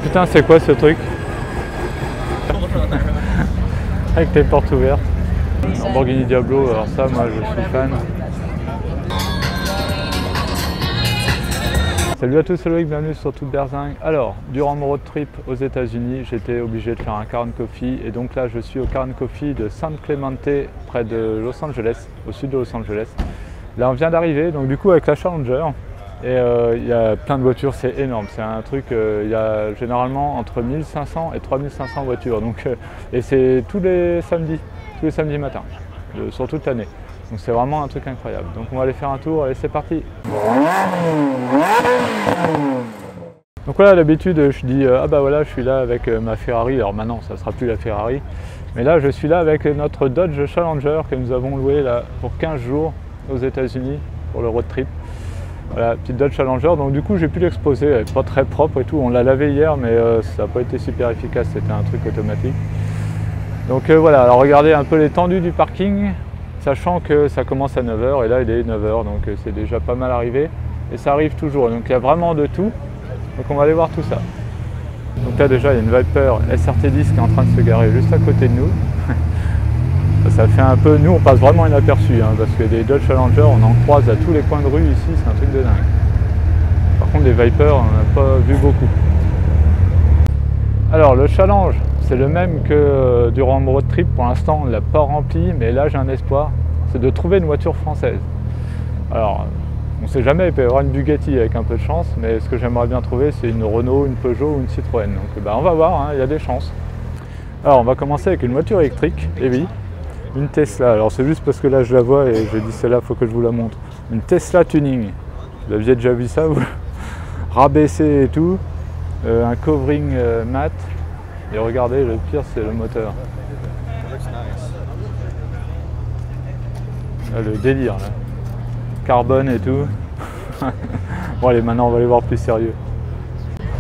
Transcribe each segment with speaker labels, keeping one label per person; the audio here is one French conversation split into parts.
Speaker 1: Putain, c'est quoi ce truc? Avec les portes ouvertes. Lamborghini Diablo, alors ça, moi je suis fan. Salut à tous, c'est Loïc, bienvenue sur Toute Berzingue. Alors, durant mon road trip aux États-Unis, j'étais obligé de faire un Car & Coffee et donc là je suis au Car & Coffee de San Clemente, près de Los Angeles, au sud de Los Angeles. Là on vient d'arriver, donc du coup avec la Challenger, et il y a plein de voitures, c'est énorme, c'est un truc, il y a généralement entre 1500 et 3500 voitures, donc, et c'est tous les samedis matins, sur toute l'année. Donc c'est vraiment un truc incroyable. Donc on va aller faire un tour, allez c'est parti. Donc voilà, d'habitude je dis ah bah voilà je suis là avec ma Ferrari, alors maintenant ça ne sera plus la Ferrari, mais là je suis là avec notre Dodge Challenger que nous avons loué là pour 15 jours aux États-Unis pour le road trip. Voilà, petite Dodge Challenger, donc du coup j'ai pu l'exposer, elle n'est pas très propre et tout, on l'a lavé hier mais ça n'a pas été super efficace, c'était un truc automatique. Donc voilà, alors regardez un peu l'étendue du parking. Sachant que ça commence à 9h et là il est 9h, donc c'est déjà pas mal arrivé et ça arrive toujours, donc il y a vraiment de tout, donc on va aller voir tout ça. Donc là déjà il y a une Viper SRT10 qui est en train de se garer juste à côté de nous. Ça fait un peu, nous on passe vraiment inaperçu hein, parce que des Dodge Challenger on en croise à tous les coins de rue ici, c'est un truc de dingue. Par contre des Viper on n'a pas vu beaucoup. Alors le challenge, c'est le même que durant mon road trip, pour l'instant on ne l'a pas rempli, mais là j'ai un espoir, c'est de trouver une voiture française. Alors on ne sait jamais, il peut y avoir une Bugatti avec un peu de chance, mais ce que j'aimerais bien trouver c'est une Renault, une Peugeot ou une Citroën. Donc on va voir, hein, il y a des chances. Alors on va commencer avec une voiture électrique, et oui, une Tesla. Alors c'est juste parce que là je la vois et j'ai dit celle-là, il faut que je vous la montre. Une Tesla Tuning, vous aviez déjà vu ça vous? Rabaissé et tout, un covering mat. Et regardez, le pire c'est le moteur. Là, le délire là. Carbone et tout. Bon allez, maintenant on va aller voir plus sérieux.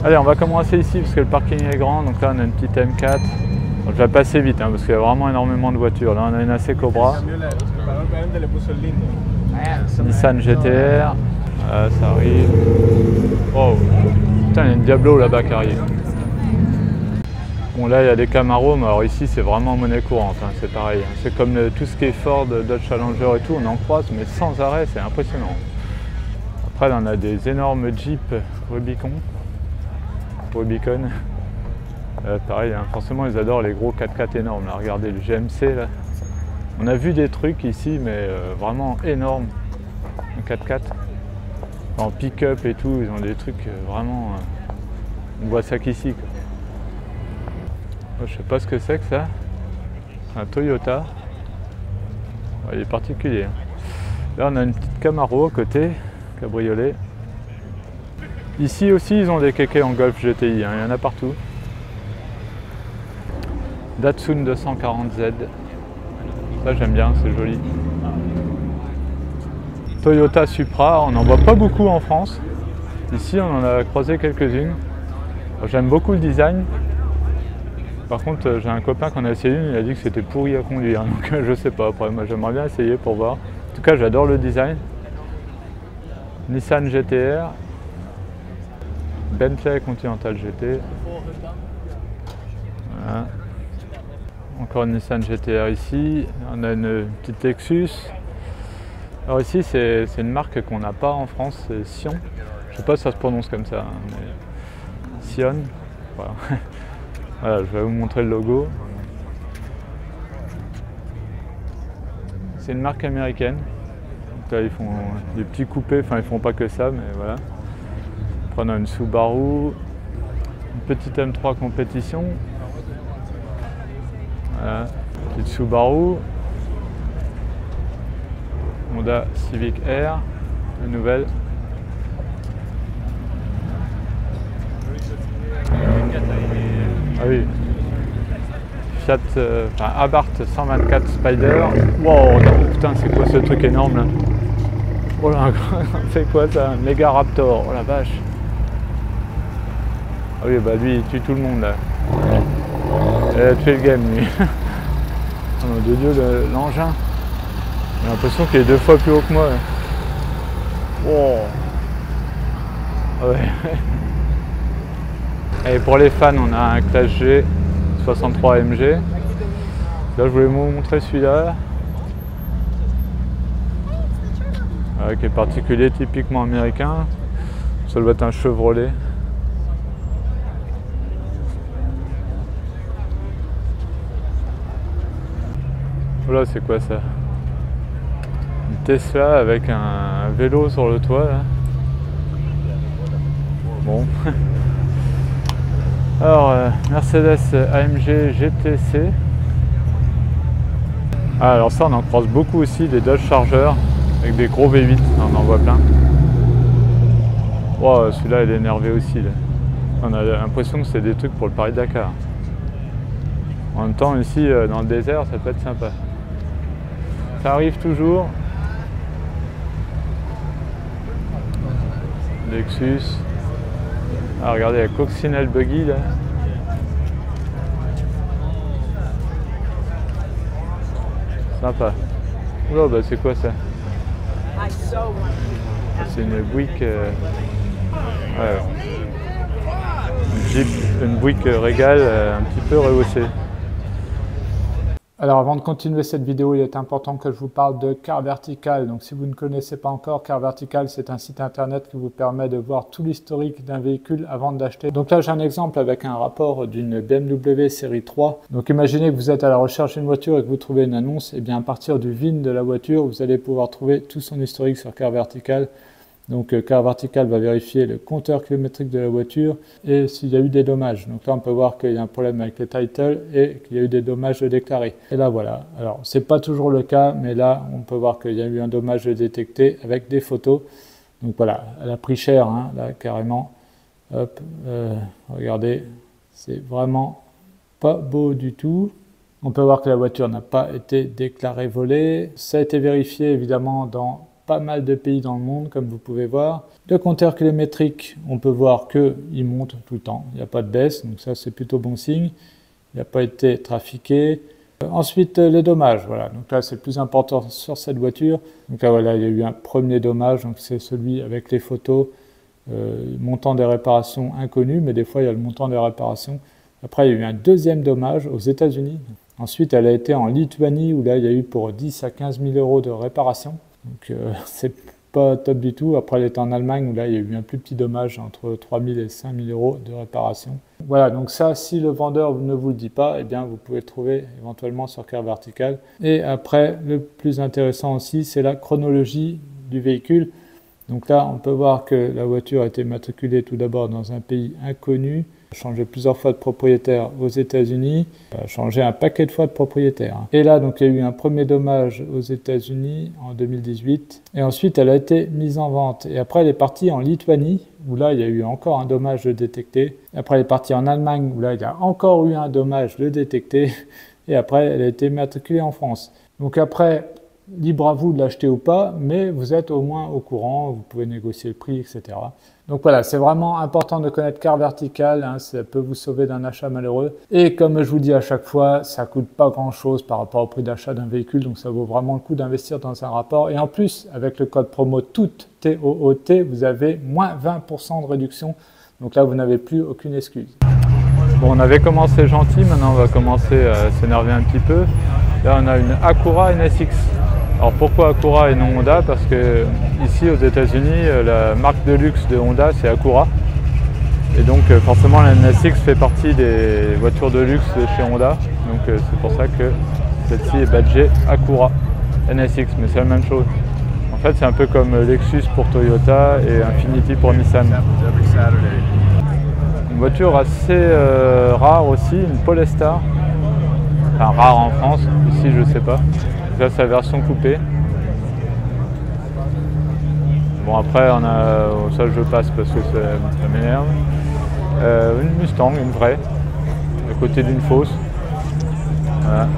Speaker 1: Allez, on va commencer ici parce que le parking est grand. Donc là on a une petite M4. Donc, je vais passer vite hein, parce qu'il y a vraiment énormément de voitures. Là on a une AC Cobra. Nissan GTR. Ça arrive. Oh putain, il y a une Diablo là-bas qui arrive. Bon là il y a des Camaro, mais alors ici c'est vraiment monnaie courante, hein, c'est pareil. C'est comme tout ce qui est Ford, Dodge Challenger et tout, on en croise, mais sans arrêt, c'est impressionnant. Après là on a des énormes Jeep Rubicon. Pareil, hein, forcément ils adorent les gros 4x4 énormes. Là, regardez le GMC là. On a vu des trucs ici, mais vraiment énormes. Un 4x4. En pick-up et tout, ils ont des trucs vraiment... on voit ça qu'ici. Je sais pas ce que c'est que ça. Un Toyota. Il est particulier. Là on a une petite Camaro à côté, cabriolet. Ici aussi ils ont des kékés en Golf GTI, hein. Il y en a partout. Datsun 240Z. Ça j'aime bien, c'est joli. Toyota Supra, on n'en voit pas beaucoup en France. Ici on en a croisé quelques-unes. J'aime beaucoup le design. Par contre, j'ai un copain qu'on a essayé une, il a dit que c'était pourri à conduire, donc je sais pas, après moi j'aimerais bien essayer pour voir. En tout cas, j'adore le design. Nissan GTR, Bentley Continental GT. Voilà. Encore une Nissan GTR ici, on a une petite Lexus. Alors ici, c'est une marque qu'on n'a pas en France, c'est Sion. Je sais pas si ça se prononce comme ça, hein, mais Sion, voilà. Voilà, je vais vous montrer le logo. C'est une marque américaine. Donc là, ils font des petits coupés, enfin ils font pas que ça, mais voilà. Après, on a une Subaru, une petite M3 compétition. Voilà, petite Subaru. Honda Civic R, une nouvelle. Ah oui, Fiat, Abarth 124 Spider. Wow, putain, c'est quoi ce truc énorme là? Oh là, c'est quoi ça? Méga Raptor, oh la vache. Ah oui, bah lui il tue tout le monde là. Il a tué le game lui. Oh mon Dieu, l'engin. J'ai l'impression qu'il est 2 fois plus haut que moi. Wow. Ah ouais. Et pour les fans, on a un Classe G 63 AMG. Là, je voulais vous montrer celui-là. Qui est particulier, typiquement américain. Ça doit être un Chevrolet. Voilà, c'est quoi ça? Une Tesla avec un vélo sur le toit là. Bon. Alors, Mercedes AMG GTC. Ah, alors ça, on en croise beaucoup aussi, des Dodge Charger avec des gros V8, on en voit plein. Wow, celui-là, il est énervé aussi. Là. On a l'impression que c'est des trucs pour le Paris-Dakar. En même temps, ici, dans le désert, ça peut être sympa. Ça arrive toujours. Lexus. Ah, regardez la Coccinelle Buggy là. Sympa. Oula, bah c'est quoi ça? C'est une Buick. Ouais. Une Buick Regal un petit peu rehaussée. Alors avant de continuer cette vidéo, il est important que je vous parle de Car Vertical. Donc si vous ne connaissez pas encore, Car Vertical, c'est un site internet qui vous permet de voir tout l'historique d'un véhicule avant de l'acheter. Donc là j'ai un exemple avec un rapport d'une BMW série 3. Donc imaginez que vous êtes à la recherche d'une voiture et que vous trouvez une annonce. Et bien à partir du VIN de la voiture, vous allez pouvoir trouver tout son historique sur Car Vertical. Donc Car Vertical va vérifier le compteur kilométrique de la voiture et s'il y a eu des dommages. Donc là on peut voir qu'il y a un problème avec les titles et qu'il y a eu des dommages déclarés. Et là voilà, alors c'est pas toujours le cas, mais là on peut voir qu'il y a eu un dommage détecté avec des photos. Donc voilà, elle a pris cher hein, là carrément. Hop, regardez, c'est vraiment pas beau du tout. On peut voir que la voiture n'a pas été déclarée volée. Ça a été vérifié évidemment dans pas mal de pays dans le monde, comme vous pouvez voir. Le compteur kilométrique, on peut voir qu'il monte tout le temps. Il n'y a pas de baisse, donc ça c'est plutôt bon signe. Il n'a pas été trafiqué. Ensuite, les dommages. Voilà, donc là c'est le plus important sur cette voiture. Donc là voilà, il y a eu un premier dommage, donc c'est celui avec les photos. Montant des réparations inconnu, mais des fois il y a le montant des réparations. Après, il y a eu un deuxième dommage aux États-Unis. Ensuite, elle a été en Lituanie, où là il y a eu pour 10 à 15 000 euros de réparation. Donc c'est pas top du tout. Après elle est en Allemagne où là il y a eu un plus petit dommage entre 3 000 et 5 000 euros de réparation. Voilà, donc ça si le vendeur ne vous le dit pas, eh bien vous pouvez le trouver éventuellement sur Car Vertical. Et après le plus intéressant aussi c'est la chronologie du véhicule. Donc là on peut voir que la voiture a été matriculée tout d'abord dans un pays inconnu, a changé plusieurs fois de propriétaire aux États-Unis, a changé un paquet de fois de propriétaire. Et là, donc, il y a eu un premier dommage aux États-Unis en 2018. Et ensuite, elle a été mise en vente. Et après, elle est partie en Lituanie, où là, il y a eu encore un dommage détecté. Après, elle est partie en Allemagne, où là, il y a encore eu un dommage détecté. Et après, elle a été matriculée en France. Donc après, libre à vous de l'acheter ou pas, mais vous êtes au moins au courant, vous pouvez négocier le prix, etc. Donc voilà, c'est vraiment important de connaître Car Vertical, hein, ça peut vous sauver d'un achat malheureux. Et comme je vous dis à chaque fois, ça coûte pas grand chose par rapport au prix d'achat d'un véhicule, donc ça vaut vraiment le coup d'investir dans un rapport. Et en plus, avec le code promo TOOT, T-O-O-T, vous avez moins 20% de réduction. Donc là, vous n'avez plus aucune excuse. Bon, on avait commencé gentil, maintenant on va commencer à s'énerver un petit peu. Là, on a une Acura NSX. Alors pourquoi Acura et non Honda? Parce que ici aux États-Unis, la marque de luxe de Honda c'est Acura. Et donc forcément la NSX fait partie des voitures de luxe de chez Honda. Donc c'est pour ça que celle-ci est badgée Acura NSX, mais c'est la même chose. En fait c'est un peu comme Lexus pour Toyota et Infiniti pour Nissan. Une voiture assez rare aussi, une Polestar. Enfin rare en France, ici je sais pas. Là, c'est la version coupée. Bon, après, on a. Ça, je passe parce que ça m'énerve. Une Mustang, une vraie, à côté d'une fosse. Voilà.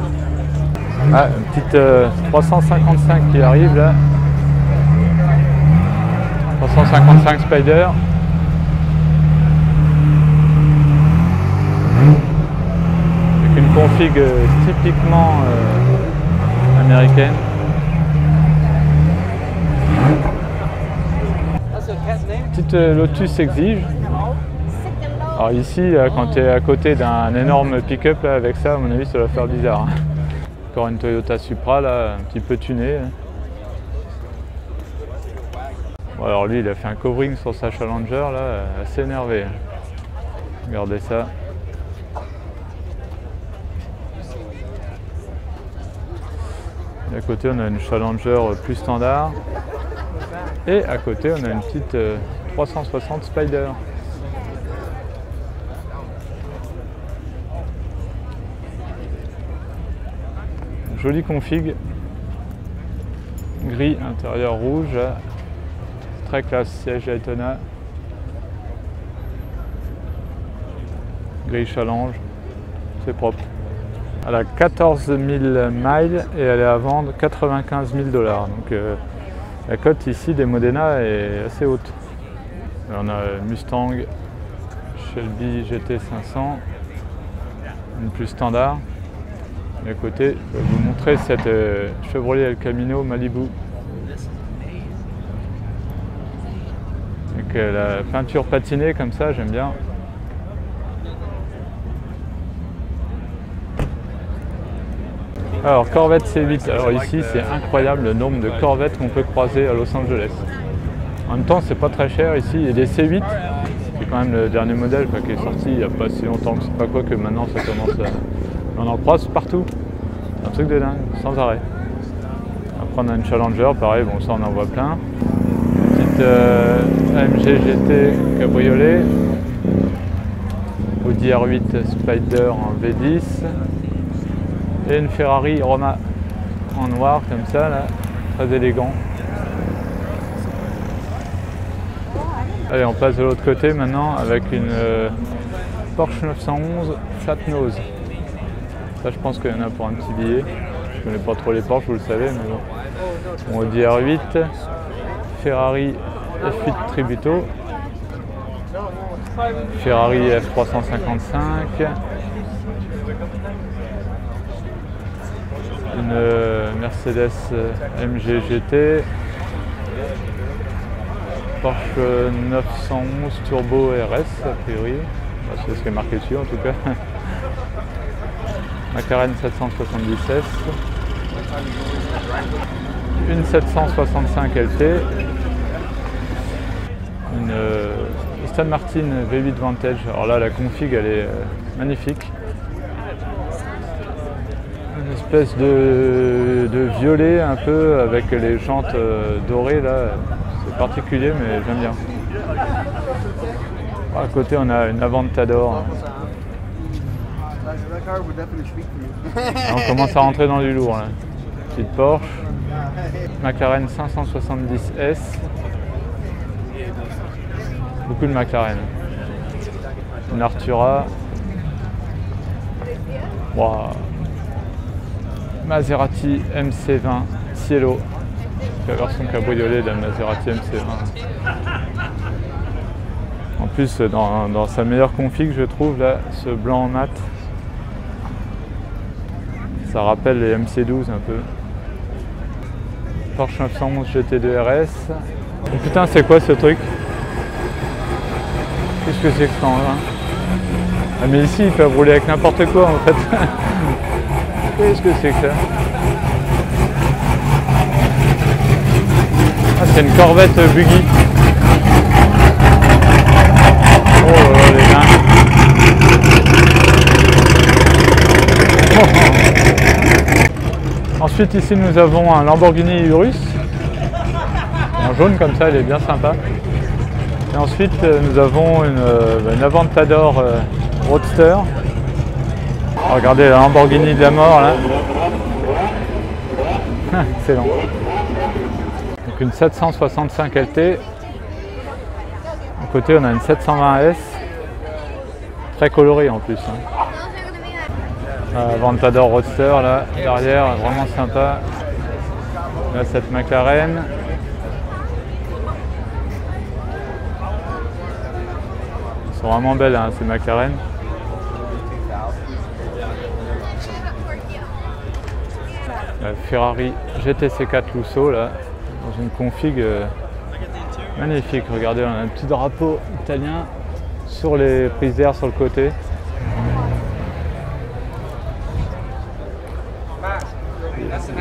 Speaker 1: Ah, une petite 355 qui arrive là. 355 Spider. Avec une config typiquement américaine. Petite Lotus Exige. Alors ici, là, quand tu es à côté d'un énorme pick-up, avec ça, à mon avis, ça va faire bizarre. Encore une Toyota Supra, là, un petit peu tunée. Bon, alors lui, il a fait un covering sur sa Challenger, là, assez énervé. Regardez ça. Et à côté, on a une Challenger plus standard. Et à côté, on a une petite 360 Spider. Jolie config. Gris, intérieur rouge. Très classe, siège Daytona. Gris challenge. C'est propre. Elle a 14 000 miles et elle est à vendre 95 000 $. Donc la cote ici des Modena est assez haute. Et on a Mustang Shelby GT 500, une plus standard. Et à côté, je vais vous montrer cette Chevrolet El Camino Malibu. Avec la peinture patinée comme ça, j'aime bien. Alors Corvette C8, alors ici c'est incroyable le nombre de Corvettes qu'on peut croiser à Los Angeles. En même temps c'est pas très cher ici, il y a des C8, c'est quand même le dernier modèle qui est sorti il n'y a pas si longtemps que c'est pas quoi que maintenant ça commence à... On en croise partout, c'est un truc de dingue, sans arrêt. Après on a une Challenger, pareil, bon ça on en voit plein. Une petite AMG GT cabriolet, Audi R8 Spider en V10. Et une Ferrari Roma en noir comme ça là, très élégant. Allez, on passe de l'autre côté maintenant avec une Porsche 911 Flat Nose. Ça je pense qu'il y en a pour un petit billet. Je connais pas trop les Porsche, vous le savez, mais bon. Audi R8, Ferrari F8 Tributo, Ferrari F355. Une Mercedes MG GT, Porsche 911 Turbo RS a priori, c'est ce qui est marqué dessus en tout cas. McLaren 770S, une 765 LT, une Aston Martin V8 Vantage. Alors là la config elle est magnifique. Une espèce de violet un peu avec les jantes dorées là, c'est particulier mais j'aime bien. À côté on a une Aventador. On commence à rentrer dans du lourd là. Petite Porsche, McLaren 570S, beaucoup de McLaren. Une Artura. Wow. Maserati MC20 Cielo, la version cabriolet de la Maserati MC20. En plus, dans sa meilleure config, je trouve, là, ce blanc mat, ça rappelle les MC12 un peu. Porsche 911 GT2 RS. Oh, putain, c'est quoi ce truc? Qu'est-ce que c'est que ça là? Ah, mais ici, ils peuvent rouler avec n'importe quoi en fait. Qu'est-ce que c'est que ça? Ah, c'est une Corvette buggy. Oh là là, les gars. Ensuite, ici, nous avons un Lamborghini Urus. En jaune comme ça, elle est bien sympa. Et ensuite, nous avons une Aventador Roadster. Regardez la Lamborghini de la mort là. Excellent. Donc une 765 LT. À côté on a une 720S. Très colorée en plus. Aventador Roadster là, derrière, vraiment sympa. Là cette McLaren. Elles sont vraiment belles hein, ces McLaren. La Ferrari GTC4 Lusso là, dans une config magnifique. Regardez, on a un petit drapeau italien sur les prises d'air sur le côté.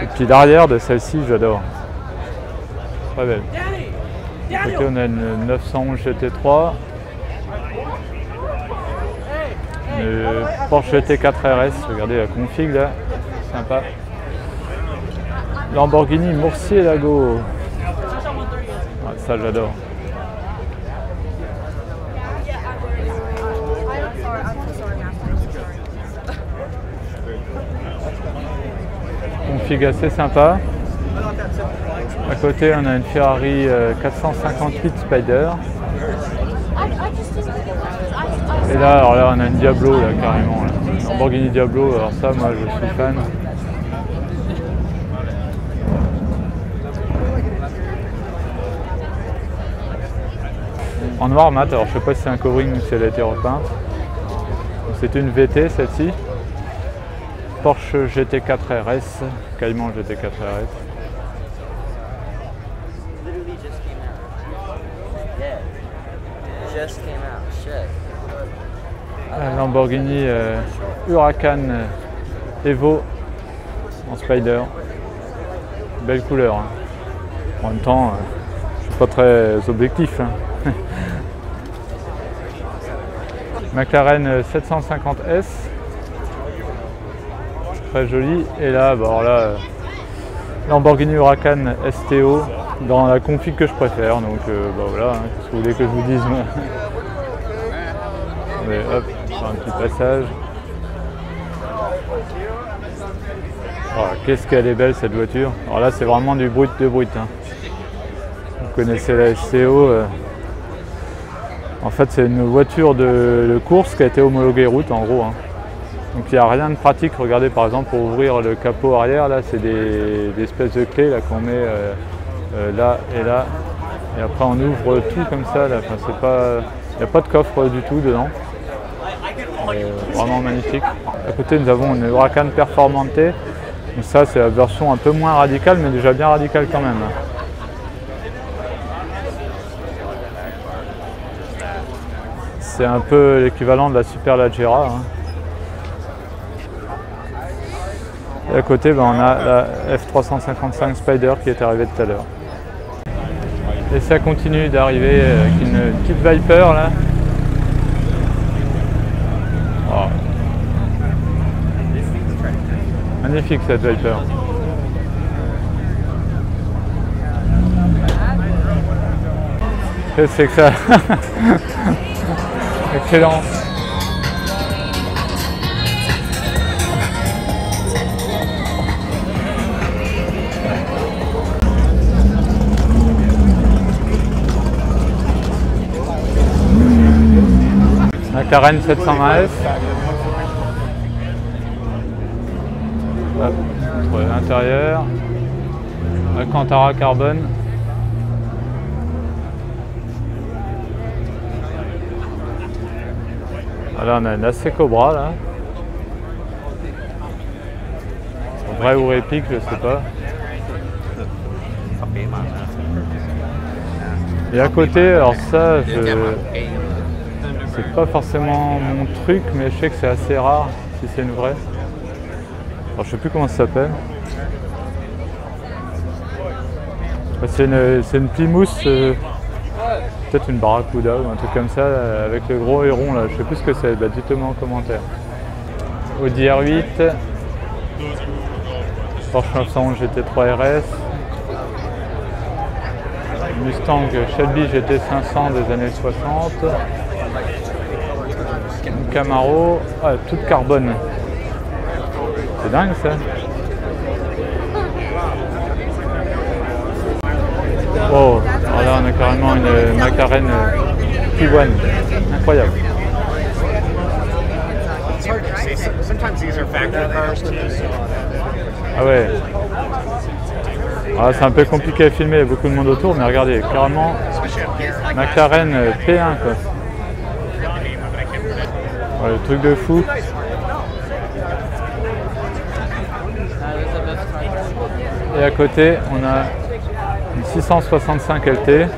Speaker 1: Et puis l'arrière de celle-ci, j'adore. Très belle. À côté, on a une 911 GT3. Une Porsche GT4 RS, regardez la config là, sympa. Lamborghini Murcielago. Ah, ça j'adore. Config assez sympa. À côté, on a une Ferrari 458 Spider. Et là, alors là, on a une Diablo là, carrément. Là. Une Lamborghini Diablo, alors ça, moi, je suis fan. En noir mat, alors je sais pas si c'est un covering ou si elle a été repeinte. C'est une VT celle-ci. Porsche GT4 RS, Cayman GT4 RS. La Lamborghini Huracan Evo en Spider. Belle couleur. Hein. En même temps, je suis pas très objectif. Hein. McLaren 750S. Très joli. Et là, bah alors là, Lamborghini Huracan STO dans la config que je préfère. Donc bah voilà, hein, qu'est-ce que vous voulez que je vous dise moi. Mais hop, un petit passage. Oh, qu'est-ce qu'elle est belle cette voiture. Alors là, c'est vraiment du brut de brut. Hein. Vous connaissez la STO. En fait, c'est une voiture de course qui a été homologuée route en gros. Hein. Donc il n'y a rien de pratique. Regardez par exemple pour ouvrir le capot arrière, là c'est des espèces de clés qu'on met là et là. Et après on ouvre tout comme ça. Là. Enfin, c'est pas, il n'y a pas de coffre du tout dedans. Vraiment magnifique. À côté nous avons une Huracan Performante. Donc ça c'est la version un peu moins radicale mais déjà bien radicale quand même. C'est un peu l'équivalent de la Superleggera. Hein. Et à côté, ben, on a la F355 Spider qui est arrivée tout à l'heure. Et ça continue d'arriver avec une petite Viper là. Oh. Magnifique cette Viper. Qu'est-ce que c'est que ça? Excellent. McLaren 720S. L'intérieur. Alcantara carbone. Là on a une AC Cobra là. Vrai ou réplique, je sais pas. Et à côté, alors ça, c'est pas forcément mon truc, mais je sais que c'est assez rare si c'est une vraie. Alors, je sais plus comment ça s'appelle. C'est une Plymouth, peut-être une Barracuda ou un truc comme ça, avec le gros héron là. Je sais plus ce que c'est, bah, dites-moi en commentaire. Audi R8, Porsche 911 GT3 RS, Mustang Shelby GT500 des années 60, une Camaro, ah, toute carbone. C'est dingue ça. Oh, alors là on a carrément une McLaren P1, incroyable. Ah ouais. Ah, c'est un peu compliqué à filmer, il y a beaucoup de monde autour, mais regardez, carrément McLaren P1 quoi. Ouais, le truc de fou. Et à côté, on a une 665 LT. Ouais,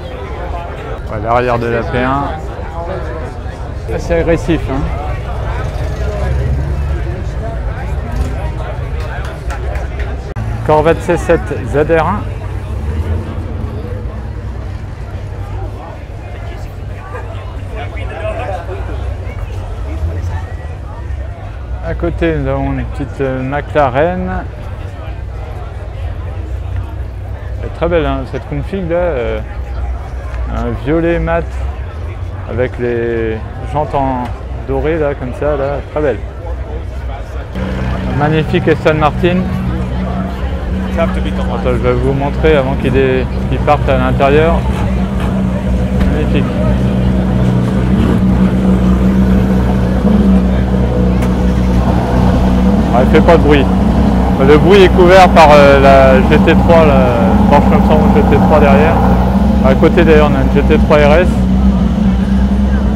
Speaker 1: l'arrière de la P1. assez agressif. Hein. Corvette C7 ZR1. À côté, nous avons une petite McLaren. Elle est très belle hein, cette config là. Un violet mat avec les jantes en doré là, comme ça, là, très belle. Un magnifique Aston Martin. Attends, je vais vous montrer avant qu'il parte à l'intérieur. Magnifique. Elle fait pas de bruit. Le bruit est couvert par la GT3, la Porsche 911 GT3 derrière. À côté d'ailleurs on a une GT3 RS.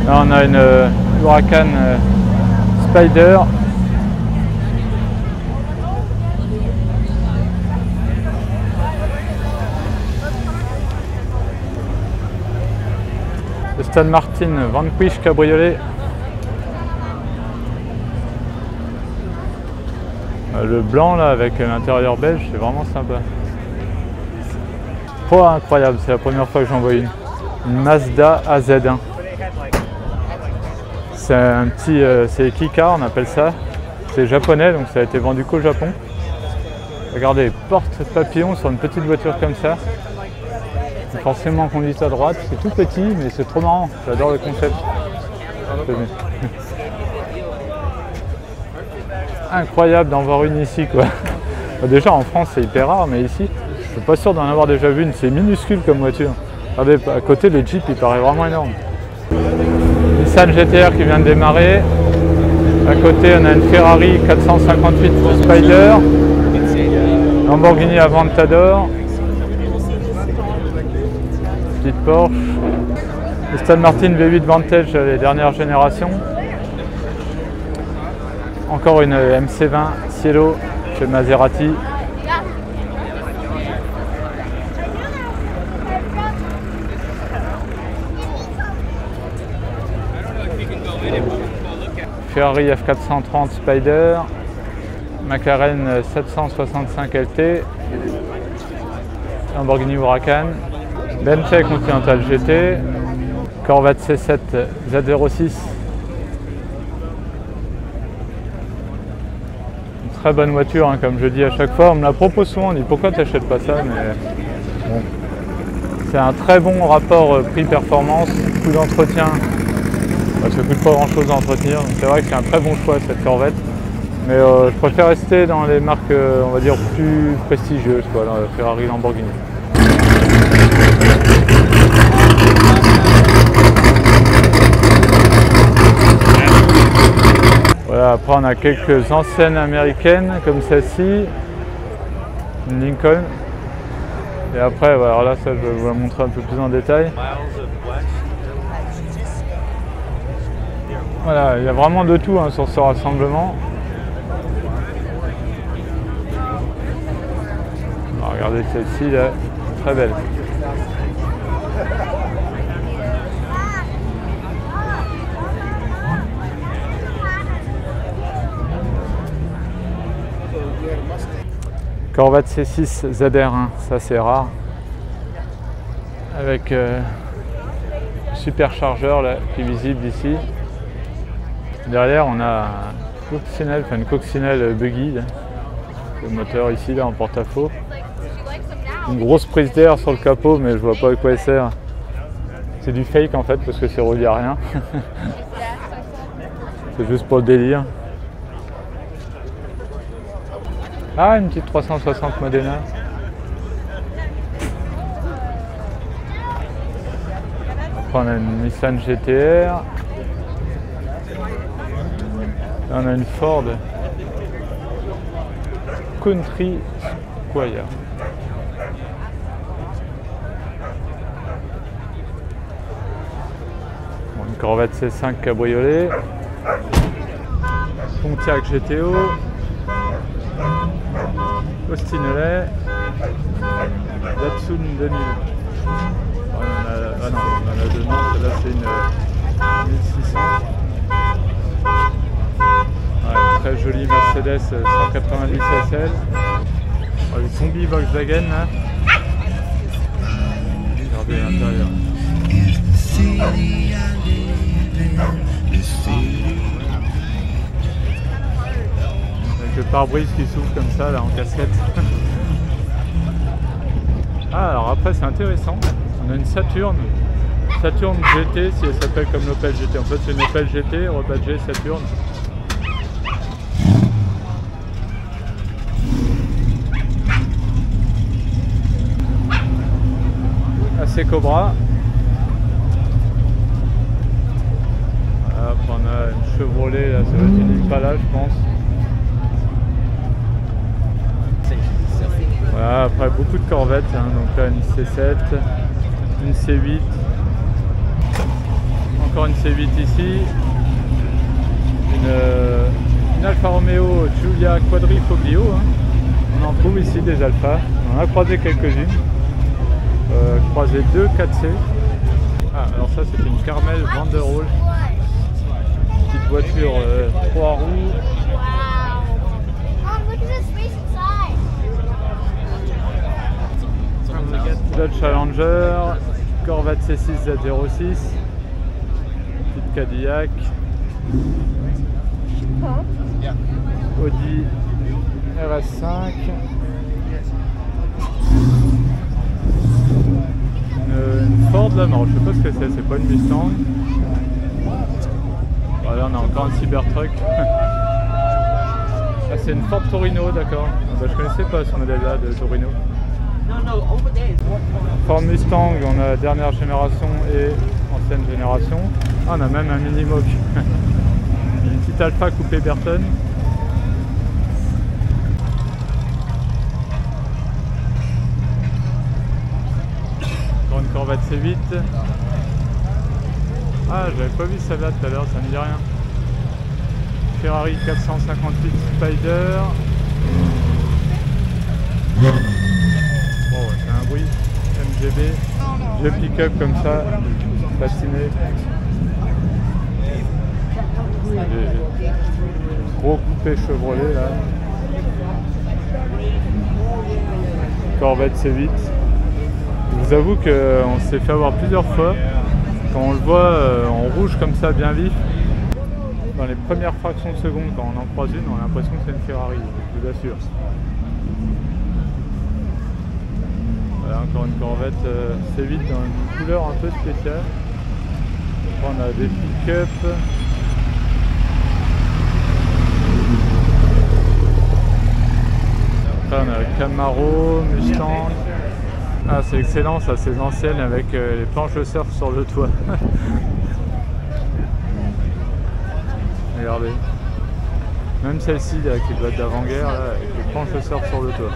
Speaker 1: Là on a une Huracan Spider. Aston Martin Vanquish cabriolet. Le blanc là avec l'intérieur beige, c'est vraiment sympa. Poids incroyable, c'est la première fois que j'en vois une. Une Mazda AZ1. C'est un petit, c'est Kika, on appelle ça. C'est japonais, donc ça a été vendu qu'au Japon. Regardez, porte-papillon sur une petite voiture comme ça. Forcément conduite à droite, c'est tout petit, mais c'est trop marrant. J'adore le concept. Incroyable d'en voir une ici quoi. Déjà en France c'est hyper rare, mais ici je suis pas sûr d'en avoir déjà vu une. C'est minuscule comme voiture. Regardez, à côté le Jeep il paraît vraiment énorme. Nissan GTR qui vient de démarrer. À côté on a une Ferrari 458 Spider, Lamborghini Aventador, petite Porsche, Aston Martin V8 Vantage les dernières générations. Encore une MC20 Cielo chez Maserati. Ferrari F430 Spider. McLaren 765 LT. Lamborghini Huracan. BMW Continental GT. Corvette C7 Z06. Très bonne voiture, hein, comme je dis à chaque fois. On me la propose souvent, on dit pourquoi tu n'achètes pas ça, mais bon. C'est un très bon rapport prix-performance, coût d'entretien. Ça ne coûte pas grand chose à entretenir, donc c'est vrai que c'est un très bon choix cette Corvette. Mais je préfère rester dans les marques, on va dire, plus prestigieuses, quoi, Ferrari, Lamborghini. Voilà, après on a quelques anciennes américaines comme celle-ci, une Lincoln. Et après, voilà, alors là ça je vais vous la montrer un peu plus en détail. Voilà, il y a vraiment de tout hein, sur ce rassemblement. Alors, regardez celle-ci là, très belle. Corvette C6 ZR1, ça c'est rare. Avec superchargeur là, qui est visible ici. Derrière on a une coccinelle buggy. Là. Le moteur ici là en porte-à-faux. Une grosse prise d'air sur le capot, mais je vois pas à quoi elle sert. C'est du fake en fait parce que c'est relié à rien. C'est juste pour le délire. Ah, une petite 360 Modena. Après on a une Nissan GTR. Là on a une Ford Country Squire. Bon, une Corvette C5 cabriolet. Pontiac GTO. Austinelay, Datsun 2000. Ah non, on en a deux noms, celle-là c'est une 1600. très jolie Mercedes 190 SL. Oh, le combi Volkswagen là. Regardez l'intérieur. Avec le pare-brise qui s'ouvre comme ça là en casquette. Ah, alors après c'est intéressant, on a une Saturn GT, si elle s'appelle comme l'Opel GT. En fait c'est une Opel GT rebadgée Saturn. AC Cobra. Voilà, après on a une Chevrolet, là, ça va être une Impala je pense. Voilà, après beaucoup de Corvettes, hein, donc là une C7, une C8, encore une C8 ici, une Alfa Romeo Giulia Quadrifoglio, hein. On en trouve ici des Alphas, on en a croisé quelques-unes, croisé 2 4C. Ah, alors ça c'est une Carmel Vanderall, petite voiture 3 roues. Dodge Challenger, Corvette C6 Z06, petite Cadillac, Audi RS5, une Ford Lamar, je sais pas ce que c'est pas une Mustang. Voilà, on a encore un Cybertruck. Ah, c'est une Ford Torino, d'accord. Ah, bah, je connaissais pas ce modèle là de Torino. Ford Mustang, on a dernière génération et ancienne génération. Ah, on a même un mini moque. Une petite Alpha coupée Burton. Encore une Corvette C8. Ah, j'avais pas vu celle-là tout à l'heure, ça me dit rien. Ferrari 458 Spider. Oh, c'est un bruit. MGB. Vieux pick-up comme ça, fasciné. Des gros coupés Chevrolet là. Corvette C8. Je vous avoue qu'on s'est fait avoir plusieurs fois. Quand on le voit en rouge comme ça, bien vif, dans les premières fractions de seconde, quand on en croise une, on a l'impression que c'est une Ferrari, je vous assure. Voilà, encore une Corvette C8 dans une couleur un peu spéciale. Après, on a des pick-up. Après, on a le Camaro, Mustang. Ah, c'est excellent ça, ces anciennes avec les planches de surf sur le toit. Regardez. Même celle-ci qui doit être d'avant-guerre, avec les planches de surf sur le toit.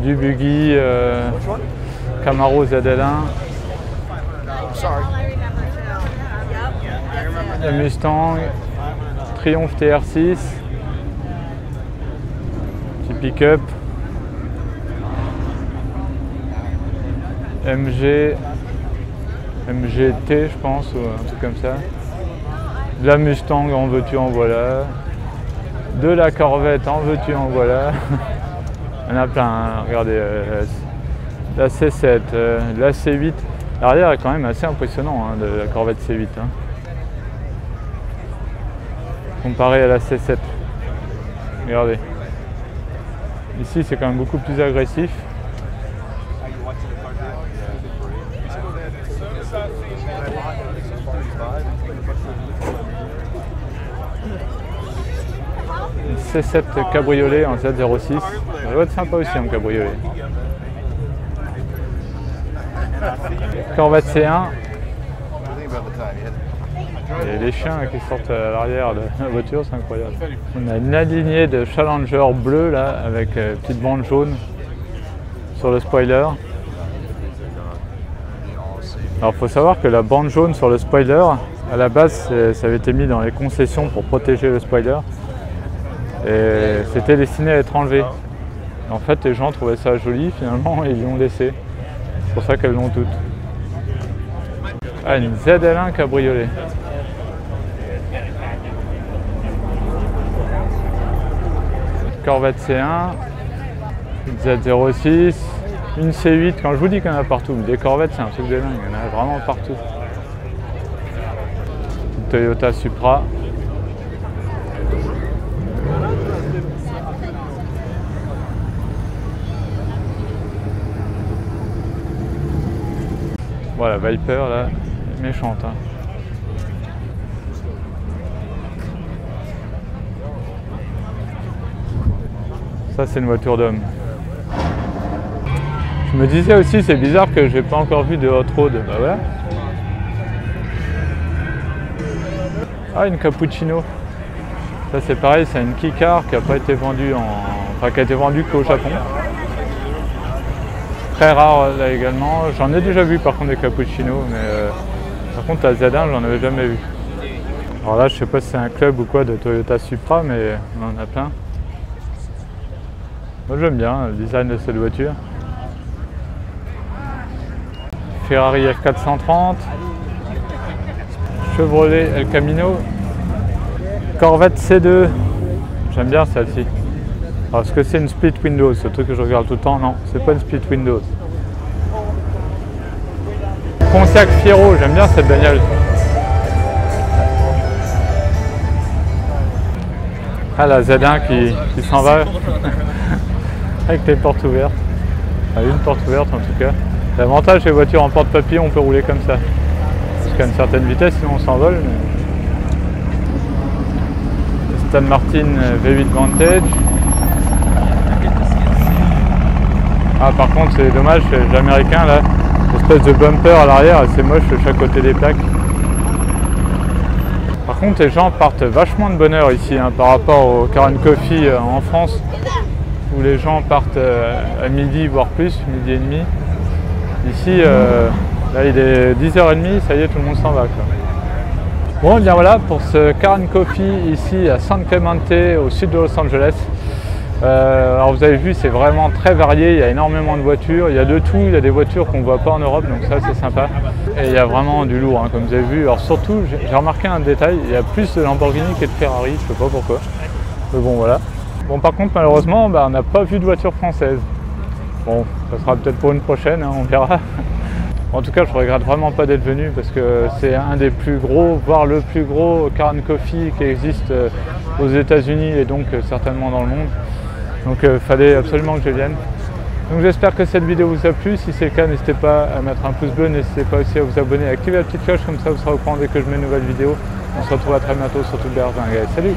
Speaker 1: Du buggy Camaro ZL1. Le Mustang. Triumph TR6. Petit pick-up. MGT je pense, ou un truc comme ça. De la Mustang en veux-tu en voilà. De la Corvette en veux-tu en voilà. Il y en a plein, hein. Regardez, la C7, la C8. L'arrière est quand même assez impressionnant hein, de la Corvette C8. Hein. Comparé à la C7. Regardez. Ici c'est quand même beaucoup plus agressif. Une C7 cabriolet en Z06. Ça doit être sympa aussi en cabriolet. Corvette C1. Et les chiens qui sortent à l'arrière de la voiture, c'est incroyable. On a une alignée de Challenger bleu là, avec petite bande jaune sur le spoiler. Alors il faut savoir que la bande jaune sur le spoiler, à la base ça avait été mis dans les concessions pour protéger le spoiler. Et c'était destiné à être enlevé. Et en fait les gens trouvaient ça joli, finalement ils l'ont laissé. C'est pour ça qu'elles l'ont toutes. Ah, une ZL1 cabriolet. Corvette C1, une Z06, une C8. Quand je vous dis qu'il y en a partout, des Corvettes c'est un truc de dingue, il y en a vraiment partout. Une Toyota Supra. Voilà, Viper là, méchante. Hein. Ça c'est une voiture d'homme. Je me disais aussi, c'est bizarre que j'ai pas encore vu de hot road. Bah voilà. Ah, une Cappuccino. Ça c'est pareil, c'est une keycar qui n'a pas été vendue enfin qui a été vendue qu'au Japon. Très rare là également. J'en ai déjà vu par contre des cappuccinos, mais par contre la Z1 j'en avais jamais vu. Alors là je sais pas si c'est un club ou quoi de Toyota Supra, mais on en a plein. Moi j'aime bien le design de cette voiture. Ferrari F430, Chevrolet El Camino, Corvette C2. J'aime bien celle-ci. Alors, est-ce que c'est une split windows, ce truc que je regarde tout le temps? Non, c'est pas une split windows. Pontiac Fiero, j'aime bien cette bagnole. Ah, la Z1 qui s'en va avec les portes ouvertes. Ah, une porte ouverte en tout cas. L'avantage des voitures en porte-papier, on peut rouler comme ça. Jusqu'à une certaine vitesse, sinon on s'envole. Mais... Aston Martin V8 Vantage. Ah par contre c'est dommage, l'américain là, l'espèce de bumper à l'arrière, c'est moche de chaque côté des plaques. Par contre les gens partent vachement de bonne heure ici hein, par rapport au Car & Coffee en France, où les gens partent à midi voire plus, midi et demi. Ici là il est 10h30, ça y est tout le monde s'en va quoi. Bon et bien voilà pour ce Car & Coffee ici à San Clemente au sud de Los Angeles. Alors vous avez vu, c'est vraiment très varié, il y a énormément de voitures, il y a de tout, il y a des voitures qu'on ne voit pas en Europe, donc ça c'est sympa. Et il y a vraiment du lourd, hein, comme vous avez vu. Alors surtout, j'ai remarqué un détail, il y a plus de Lamborghini que de Ferrari, je ne sais pas pourquoi. Mais bon voilà. Bon par contre malheureusement, on n'a pas vu de voiture française. Bon, ça sera peut-être pour une prochaine, hein, on verra. En tout cas, je ne regrette vraiment pas d'être venu parce que c'est un des plus gros, voire le plus gros Car & Coffee qui existe aux États-Unis et donc certainement dans le monde. Donc il fallait absolument que je vienne. Donc j'espère que cette vidéo vous a plu. Si c'est le cas, n'hésitez pas à mettre un pouce bleu, n'hésitez pas aussi à vous abonner, à activer la petite cloche, comme ça vous serez au courant dès que je mets une nouvelle vidéo. On se retrouve à très bientôt sur Tout Vert. Salut!